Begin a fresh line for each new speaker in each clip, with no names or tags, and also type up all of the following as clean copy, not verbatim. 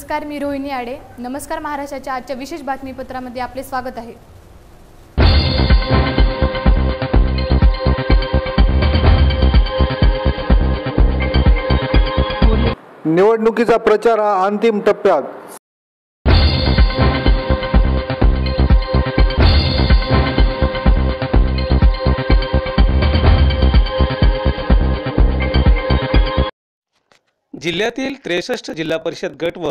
नमस्कार, मी रोहिणी आडे. नमस्कार महाराष्ट्राच्या आजच्या विशेष बातमीपत्रामध्ये आपले स्वागत आहे.
निवडणुकीचा प्रचार हा अंतिम टप्प्यात.
जिल्ह्यातील 63 जिल्हा परिषद गट व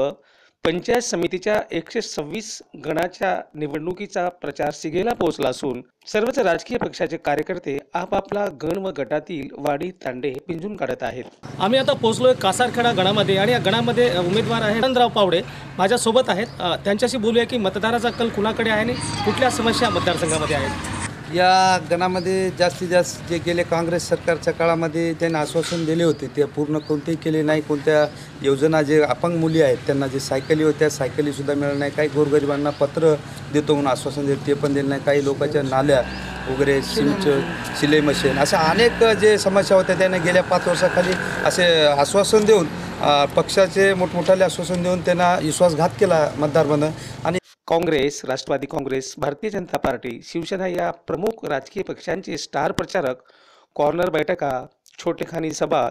पंचायत समितीच्या 126 गणाच्या निवडणुकीचा प्रचार शिगेला पोहोचला असून सर्वच राजकीय पक्षाचे कार्यकर्ते आपापला गण व गटातील वाडी तांडे पिंजून काढत आहेत.
आम्ही आता पोहोचलोय कासारखेडा गणामध्ये आणि या गणामध्ये उमेदवार आहे आनंदराव पावडे माझ्यासोबत आहेत. त्यांच्याशी बोलूया की मतदाराचा कल कुणाकडे आहे आणि कुठल्या समस्या मतदारसंघामध्ये आहेत.
या गणामध्ये जास्तीत जास्त जे गेले काँग्रेस सरकारच्या काळामध्ये त्यांनी आश्वासन दिले होते ते पूर्ण कोणतेही केले नाही. कोणत्या योजना जे अपंग मुली आहेत त्यांना जे सायकली होत्या सायकलीसुद्धा मिळाल्या नाही. काही गोरगरिबांना पत्र देतो म्हणून आश्वासन देत ते पण दिलं नाही. काही लोकांच्या नाल्या वगैरे शिलाई मशीन अशा अनेक जे समस्या होत्या त्याने गेल्या 5 वर्षाखाली असे आश्वासन देऊन पक्षाचे मोठमोठाले आश्वासन देऊन त्यांना विश्वासघात केला मतदारबंद. आणि
काँग्रेस, राष्ट्रवादी काँग्रेस, भारतीय जनता पार्टी, शिवसेना या प्रमुख राजकीय पक्षांचे स्टार प्रचारक कॉर्नर बैठका, छोटेखानी सभा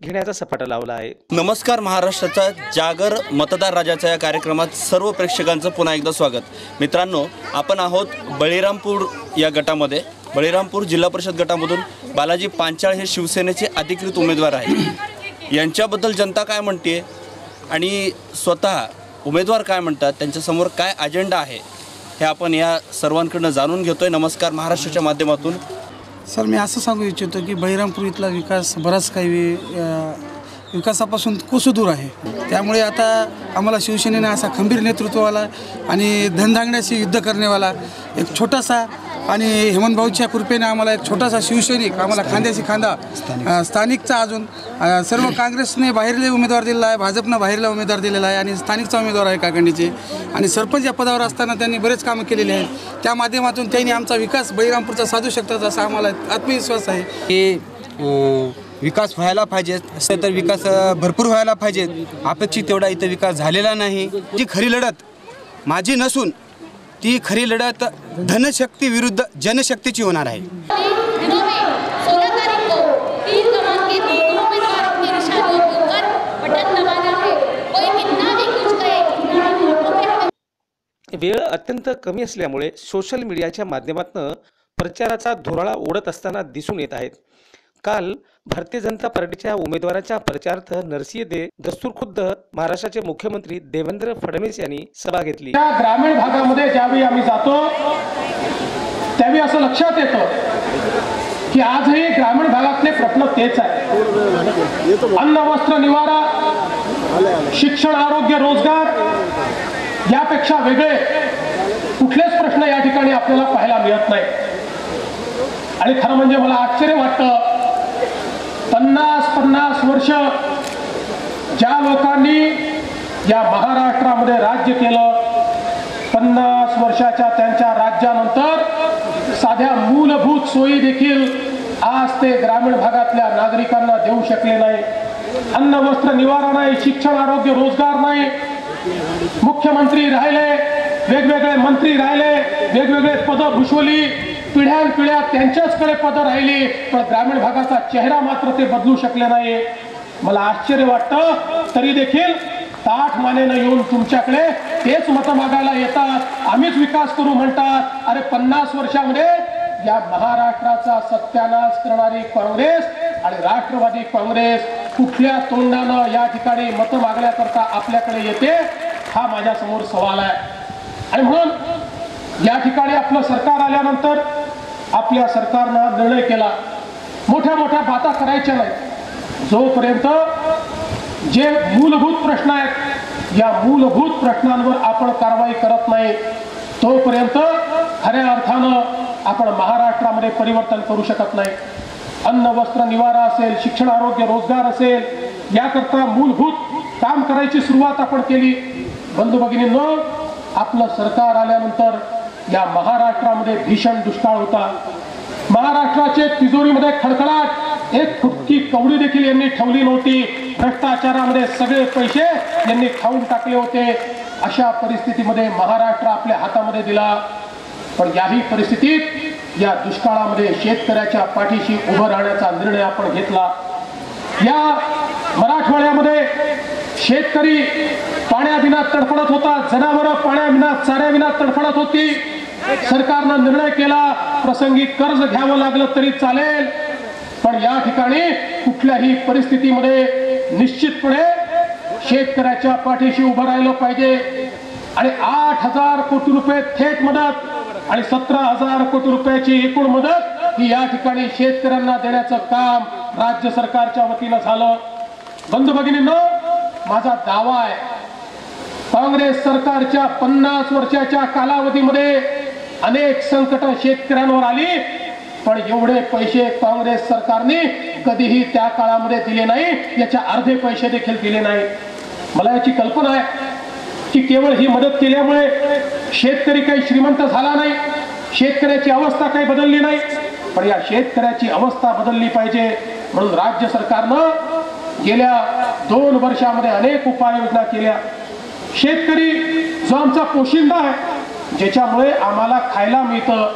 घेण्याचा सपाटा लावला आहे.
नमस्कार महाराष्ट्राचा जागर मतदार राजाच्या या कार्यक्रमात सर्व प्रेक्षकांचं पुन्हा एकदा स्वागत. मित्रांनो, आपण आहोत बळीरामपूर या गटामध्ये. बळीरामपूर जिल्हा परिषद गटामधून बालाजी पांचाळ हे शिवसेनेचे अधिकृत उमेदवार आहेत. यांच्याबद्दल जनता काय म्हणते आणि स्वतः उमेदवार काय म्हणतात, त्यांच्यासमोर काय अजेंडा आहे हे आपण या सर्वांकडून जाणून घेतोय. नमस्कार महाराष्ट्राच्या माध्यमातून.
सर, मी असं सांगू इच्छितो की बळीरामपूर इथला विकास बराच काही विकासापासून कोसदूर आहे. त्यामुळे आता आम्हाला शिवसेनेने असा खंबीर नेतृत्ववाला आणि धनधागण्याशी युद्ध करण्यावाला एक छोटासा आणि हेमंतभाऊच्या कृपेने आम्हाला एक छोटासा शिवसैनिक आम्हाला खांद्याशी खांदा स्थानिकचा अजून सर्व काँग्रेसने बाहेरले उमेदवार दिलेला आहे, भाजपनं बाहेरला उमेदवार दिलेला आहे आणि स्थानिकचा उमेदवार आहे काकंडीचे. आणि सरपंच या पदावर असताना त्यांनी बरेच कामं केलेली आहेत. त्या माध्यमातून त्यांनी आमचा विकास बळीरामपूरचा साधू शकतात असा आम्हाला आत्मविश्वास आहे.
की विकास व्हायला पाहिजे तर विकास भरपूर व्हायला पाहिजे. अपेक्षित तेवढा इथं विकास झालेला नाही. जी खरी लढत माझी नसून ती खरी लढत धनशक्ती विरुद्ध जनशक्तीची होणार आहे.
वेळ अत्यंत कमी असल्यामुळे सोशल मीडियाच्या माध्यमातून प्रचाराचा धुराळा ओढत असताना दिसून येत आहेत. काल भारतीय जनता पार्टीच्या उमेदवाराच्या प्रचारार्थ नरसिंह दस्तूरखुद्द महाराष्ट्राचे मुख्यमंत्री देवेंद्र फडणवीस यांनी सभा घेतली.
ग्रामीण भागामध्ये ज्यावेळी आम्ही जातो त्यावेळी असं लक्षात येतं की आजही ग्रामीण भागातले प्रश्न तेच आहे. अन्न, वस्त्र, निवारा, शिक्षण, आरोग्य, रोजगार यापेक्षा वेगळे कुठलेच प्रश्न या ठिकाणी आपल्याला पाहायला मिळत नाही. आणि खरं म्हणजे मला आश्चर्य वाटतं, 50 वर्ष ज्या लोकांनी या महाराष्ट्रामध्ये राज्य केलं, 50 वर्षाच्या त्यांच्या राज्यानंतर साध्या मूलभूत सोयी देखील आज ते ग्रामीण भागातल्या नागरिकांना देऊ शकले नाही. अन्न, वस्त्र, निवारा नाही, शिक्षण, आरोग्य, रोजगार नाही. मुख्यमंत्री राहिले, वेगवेगळे मंत्री राहिले, वेगवेगळे पदं भूषवली, पिढ्यानपिढ्या त्यांच्याचकडे पदं राहिली, पण ग्रामीण भागाचा चेहरा मात्र ते बदलू शकले नाही. मला आश्चर्य वाटतं, तरी देखील ताठ मानेनं येऊन तुमच्याकडे तेच मतं मागायला येतात, आम्हीच विकास करू म्हणतात. अरे 50 वर्षामध्ये या महाराष्ट्राचा सत्यानाश करणारी काँग्रेस आणि राष्ट्रवादी काँग्रेस कुठल्या तोंडानं या ठिकाणी मतं मागण्याकरता आपल्याकडे येते, हा माझ्यासमोर सवाल आहे. आणि म्हणून या ठिकाणी आपलं सरकार आल्यानंतर आपल्या सरकारनं निर्णय केला, मोठ्या मोठ्या बाता करायच्या नाही. जोपर्यंत जे मूलभूत प्रश्न आहेत या मूलभूत प्रश्नांवर आपण कारवाई करत नाही तोपर्यंत खऱ्या अर्थानं आपण महाराष्ट्रामध्ये परिवर्तन करू शकत नाही. अन्न, वस्त्र, निवारा असेल, शिक्षण, आरोग्य, रोजगार असेल, याकरता मूलभूत काम करायची सुरुवात आपण केली. बंधू भगिनींनो, आपलं सरकार आल्यानंतर या महाराष्ट्रामध्ये भीषण दुष्काळ होता. महाराष्ट्राचे तिजोरीमध्ये खडखडाट एक फुटकी कवडी देखील यांनी ठेवली नव्हती. भ्रष्टाचारामध्ये सगळे पैसे यांनी खाऊन टाकले होते. अशा परिस्थितीमध्ये महाराष्ट्र आपल्या हातामध्ये दिला. पण याही परिस्थितीत या दुष्काळामध्ये शेतकऱ्याच्या पाठीशी उभं राहण्याचा निर्णय आपण घेतला. या मराठवाड्यामध्ये शेतकरी पाण्याविना तडफडत होता, जनावरं पाण्याविना चाऱ्याविना तडफडत होती. सरकारनं निर्णय केला, प्रसंगी कर्ज घ्यावं लागलं तरी चालेल, पण या ठिकाणी कुठल्याही परिस्थितीमध्ये निश्चितपणे शेतकऱ्याच्या पाठीशी उभं राहिलं पाहिजे. आणि 8,000 कोटी रुपये थेट मदत आणि 17,000 कोटी रुपयाची एकूण मदत ही या ठिकाणी शेतकऱ्यांना देण्याचं काम राज्य सरकारच्या वतीनं झालं. बंधू भगिनींनो, माझा दावा आहे, काँग्रेस सरकारच्या 50 वर्षाच्या कालावधीमध्ये अनेक संकट शेतकऱ्यांवर आली, पण एवढे पैसे काँग्रेस सरकारने कधीही त्या काळामध्ये दिले नाही. याच्या अर्धे पैसे देखील दिले नाही. मला याची कल्पना आहे की केवळ ही मदत केल्यामुळे शेतकरी काही श्रीमंत झाला नाही, शेतकऱ्याची अवस्था काही बदलली नाही, पण या शेतकऱ्याची अवस्था बदलली पाहिजे म्हणून राज्य सरकारनं गेल्या 2 वर्षामध्ये अनेक उपाययोजना केल्या. शेतकरी जो आमचा पोशिंदा आहे, ज्याच्यामुळे आम्हाला खायला मिळतं,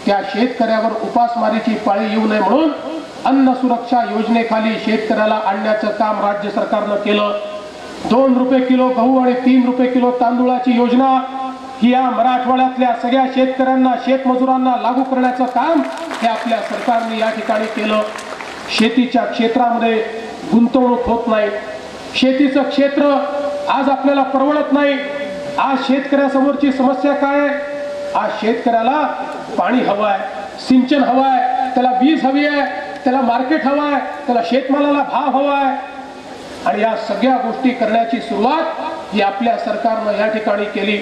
त्या शेतकऱ्यावर उपासमारीची पाळी येऊ नये म्हणून अन्न सुरक्षा योजनेखाली शेतकऱ्याला आणण्याचं काम राज्य सरकारनं केलं. 2 रुपये किलो गहू आणि 3 रुपये किलो तांदूळाची योजना ही या मराठवाड्यातल्या सगळ्या शेतकऱ्यांना, शेतमजुरांना लागू करण्याचं काम हे आपल्या सरकारने या ठिकाणी केलं. शेतीच्या क्षेत्रामध्ये गुंतवणूक होत नाही. शेतीचं क्षेत्र आज आपल्याला परवडत नाही. आज शेतकऱ्यासमोरची समस्या काय आहे? आज शेतकऱ्याला पाणी हवं आहे, सिंचन हवं आहे, त्याला वीज हवी आहे, त्याला मार्केट हवं आहे, त्याला शेतमालाला भाव हवा आहे. आणि या सगळ्या गोष्टी करण्याची सुरुवात ही आपल्या सरकारनं या ठिकाणी केली.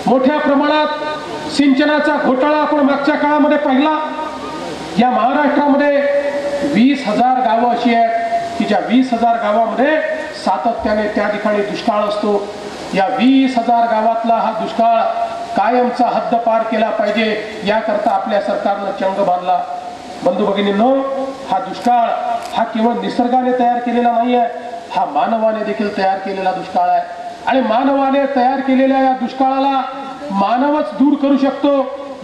मोठ्या प्रमाणात सिंचनाचा घोटाळा आपण मागच्या काळामध्ये पाहिला. या महाराष्ट्रामध्ये 20,000 गावं अशी आहेत की ज्या 20,000 गावामध्ये सातत्याने त्या ठिकाणी दुष्काळ असतो. या 20,000 गावातला हा दुष्काळ कायमचा हद्दपार केला पाहिजे, याकरता आपल्या सरकारनं चंग बांधला. बंधू भगिनींनो, हा दुष्काळ हा केवळ निसर्गाने तयार केलेला नाही आहे, हा मानवाने देखील तयार केलेला दुष्काळ आहे. आणि मानवाने तयार केलेल्या या दुष्काळाला मानवच दूर करू शकतो.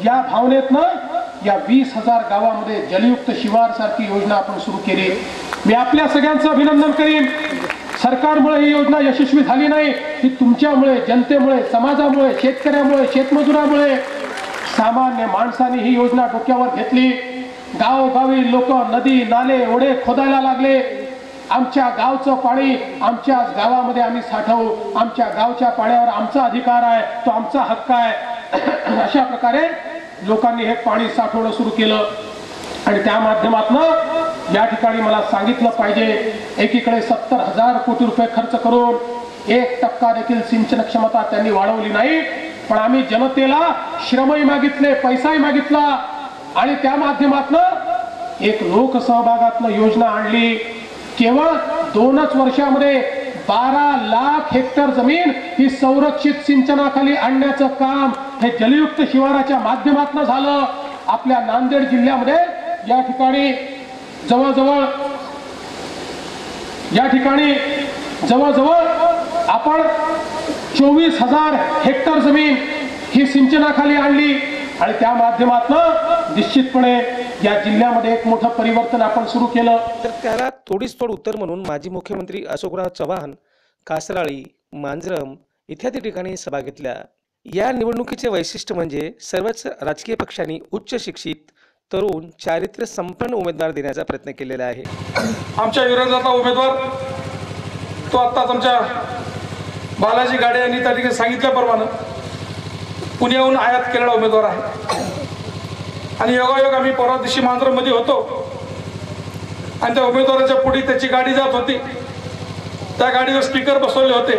या भावनेतनं या 20,000 गावामध्ये जलयुक्त शिवार सारखी योजना आपण सुरू केली. मी आपल्या सगळ्यांचं अभिनंदन करीन. सरकारमुळे ही योजना यशस्वी झाली नाही, ही तुमच्यामुळे, जनतेमुळे, समाजामुळे, शेतकऱ्यामुळे, शेतमजुरामुळे, सामान्य माणसाने ही योजना डोक्यावर घेतली. गावोगावी लोक नदी, नाले, ओढे खोदायला लागले. आमच्या गावचं पाणी आमच्याच गावामध्ये आम्ही साठवू, आमच्या गावच्या पाण्यावर आमचा अधिकार आहे, तो आमचा हक्क आहे. अशा प्रकारे लोकांनी हे पाणी साठवणं सुरू केलं. आणि त्या माध्यमातून या ठिकाणी मला सांगितलं पाहिजे, एकीकडे 70,000 कोटी रुपये खर्च करून 1% देखील सिंचन क्षमता त्यांनी वाढवली नाही. पण आम्ही जनतेला श्रमही मागितले, पैसाही मागितला आणि त्या माध्यमातून एक लोकसहभागातून योजना आणली. केवळ 2च वर्षामध्ये 12 लाख हेक्टर जमीन ही संरक्षित सिंचनाखाली आणण्याचं काम हे जलयुक्त शिवाराच्या माध्यमातून झालं. आपल्या नांदेड जिल्ह्यामध्ये या ठिकाणी जवळजवळ आपण 24,000 हेक्टर जमीन ही सिंचनाखाली आणली. आणि त्या माध्यमातून निश्चितपणे या जिल्ह्यामध्ये एक मोठं परिवर्तन आपण सुरू केलं.
तर त्याला तोडीस तोड उत्तर म्हणून माजी मुख्यमंत्री अशोकराव चव्हाण कासराळी, मांजरम इत्यादी ठिकाणी सभा घेतल्या. या निवडणुकीचे वैशिष्ट्य म्हणजे सर्वच राजकीय पक्षांनी उच्च शिक्षित, तरुण, चारित्र्य संपन्न उमेदवार देण्याचा प्रयत्न केलेला आहे.
आमच्या विरोधातला उमेदवार तो आत्ताच आमच्या बालाजी गाडे यांनी त्या ठिकाणी सांगितल्याप्रमाणे पुण्याहून आयात केलेला उमेदवार आहे. आणि योगायोग आम्ही परवा दिवशी मांजरमध्ये होतो आणि त्या उमेदवाराच्या पुढे त्याची गाडी जात होती. त्या गाडीवर स्पीकर बसवले होते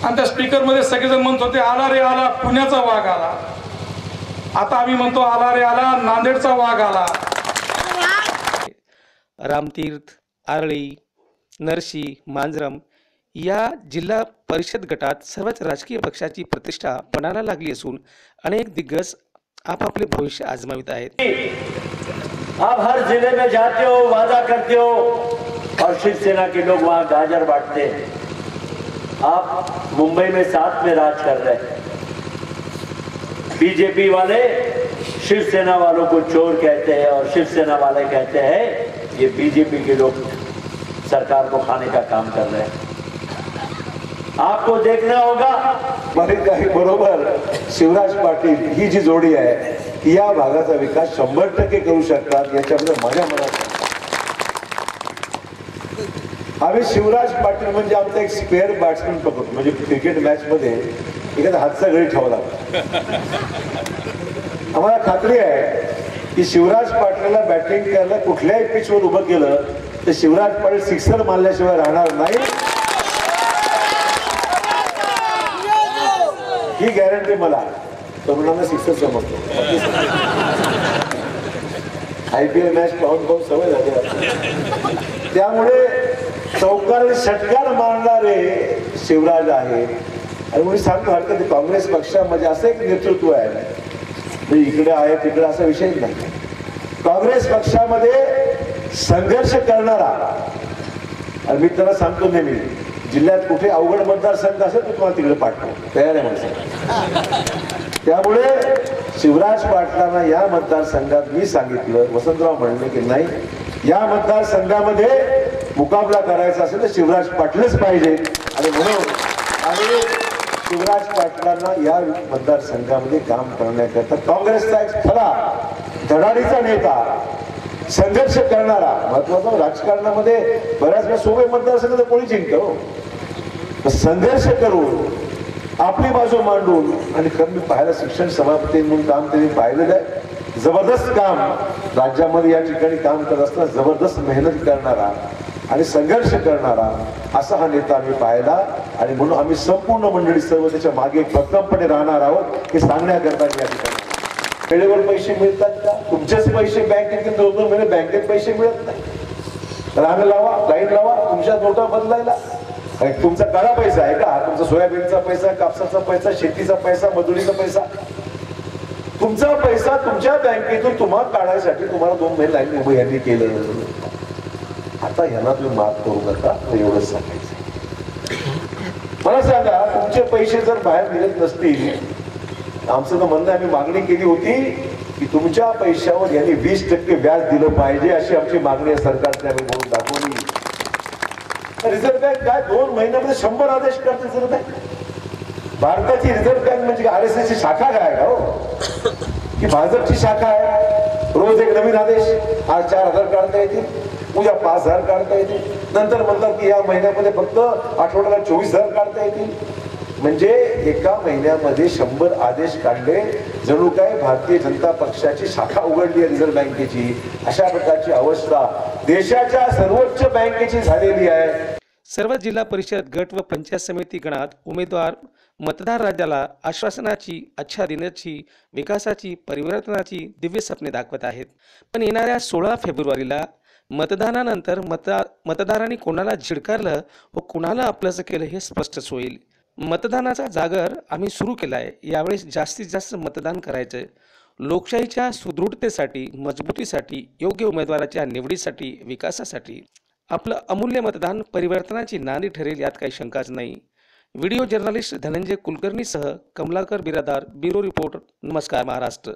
आणि त्या स्पीकरमध्ये सगळेजण म्हणत होते, आला रे आला पुण्याचा वाघ आला. आता आम्ही म्हणतो, आला रे आला नांदेडचा वाघ आला.
रामतीर्थ, आरळी, नरशी, मांजरम या जिल्हा परिषद गटात सर्वच राजकीय पक्षाची प्रतिष्ठा पणाला लागली असून अनेक दिग्गज आपापले भविष्य आजमावित आहेत.
आप हर जिले में जाते हो, वादा करते हो और शिवसेना के लोग वहां गाजर बांटते हैं। आप मुंबई में साथ में राज कर रहे हैं। बीजेपी वाले शिवसेना वालों को चोर कहते हैं और शिवसेना वाले कहते हैं ये बीजेपी के लोग सरकार को खाने का काम कर रहे हैं। आपको देखना होगा।
काही बरोबर शिवराज पाटील ही जी जोडी आहे ती या भागाचा विकास 100% करू शकतात याच्यामध्ये माझ्या मनात आम्ही शिवराज पाटील म्हणजे आमचा एक स्पेअर बॅट्समन पकडतो, म्हणजे क्रिकेट मॅच मध्ये एखादा हातचा गडी ठेवला आम्हाला खात्री आहे की शिवराज पाटलाला बॅटिंग करायला कुठल्याही पिचवर उभं केलं तर शिवराज पाटील सिक्सर मारल्याशिवाय राहणार नाही ही गॅरंटी मला तरुणांना सिक्सर समजतो। IPL मॅच पाहून सवय झाली, त्यामुळे चौकार षटकार मारणारे शिवराज आहे। आणि म्हणून सांगतो हरकत काँग्रेस पक्षामध्ये असं एक नेतृत्व आहे, इकडे आहे तिकडे असा विषय नाही। काँग्रेस पक्षामध्ये संघर्ष करणारा, आणि मी त्याला सांगतो नेहमी जिल्ह्यात कुठे अवघड मतदारसंघ असेल तर तुम्हाला तिकडे पाठवू, तयार आहे माणसं। त्यामुळे शिवराज पाटलांना या मतदारसंघात मी सांगितलं, वसंतराव म्हणले की नाही या मतदारसंघामध्ये मुकाबला करायचा असेल तर शिवराज पाटीलच पाहिजे। आणि म्हणून आणि शिवराज पाटलांना या मतदारसंघामध्ये काम करण्याकरता काँग्रेसचा एक खरा धडाडीचा नेता, संघर्ष करणारा, महत्वाचा राजकारणामध्ये बऱ्याच वेळा सोबे मतदारसंघात कोणी जिंकतो, संघर्ष करून आपली बाजू मांडून आणि मी पाहायला शिक्षण सभापती म्हणून काम त्यांनी पाहिलेलं आहे। जबरदस्त काम राज्यामध्ये या ठिकाणी काम करत असताना जबरदस्त मेहनत करणारा आणि संघर्ष करणारा असा हा नेता आम्ही पाहिला। आणि म्हणून आम्ही संपूर्ण मंडळी सर्व त्याच्या मागे भक्कमपणे राहणार आहोत हे सांगण्याकरता या ठिकाणी वेळेवर पैसे मिळतात का? तुमचेच पैसे बँकेत 2-2 महिने बँकेत पैसे मिळत नाही। रांग लावा, लाईन लावा तुमच्या नोटा बदलायला। तुमचा काळा पैसा आहे का? तुमचा सोयाबीनचा पैसा, कापसाचा पैसा, शेतीचा पैसा, मजुरीचा पैसा, तुमचा पैसा तुमच्या बँकेतून तुम्हाला काढायसाठी तुम्हाला 2 महिने लाईन उभं यांनी केलं। आता यांना तुम्ही माफ करू नका, एवढंच सांगायचं। मला सांगा तुमचे पैसे जर बाहेर मिळत नसतील, आमचं तर म्हणणं आम्ही मागणी केली होती की तुमच्या पैशावर यांनी 20% व्याज दिलं पाहिजे अशी आमची मागणी आहे सरकारने आम्ही म्हणून दाखवली। रिझर्व्ह बँक काय 2 महिन्यामध्ये 100 आदेश करते रिझर्व्ह बँक? भारताची रिझर्व्ह बँक म्हणजे RSS ची शाखा काय का हो की भाजपची शाखा आहे? रोज एक नवीन आदेश, आज 4000 काढता येतील, उद्या 5000 काढता येतील, नंतर म्हणतात की या महिन्यामध्ये फक्त आठवड्याला 24000 काढता येतील। म्हणजे एका महिन्यामध्ये 100 आदेश काढले, जणू काय भारतीय जनता पक्षाची शाखा उघडली आहे रिझर्व्ह बँकेची। अशा प्रकारची अवस्था देशाच्या सर्वोच्च बँकेची झालेली आहे।
सर्व जिल्हा परिषद गट व पंचायत समिती गणात उमेदवार मतदार राज्याला आश्वासनाची, आच्छादनाची, विकासाची, परिवर्तनाची दिव्य स्वप्ने दाखवत आहेत। पण येणाऱ्या 16 फेब्रुवारीला मतदानानंतर मतदारांनी कोणाला झिडकारलं व कोणाला आपलंसं केलं हे स्पष्टच होईल। मतदानाचा जागर आम्ही सुरू केला आहे। यावेळेस जास्तीत जास्त मतदान करायचं। लोकशाहीच्या सुदृढतेसाठी, मजबूतीसाठी, योग्य उमेदवाराच्या निवडीसाठी, विकासासाठी आपलं अमूल्य मतदान परिवर्तनाची नांदी ठरेल यात काही शंकाच नाही। व्हिडिओ जर्नलिस्ट धनंजय कुलकर्णीसह कमलाकर बिरादार, ब्युरो रिपोर्ट, नमस्कार महाराष्ट्र।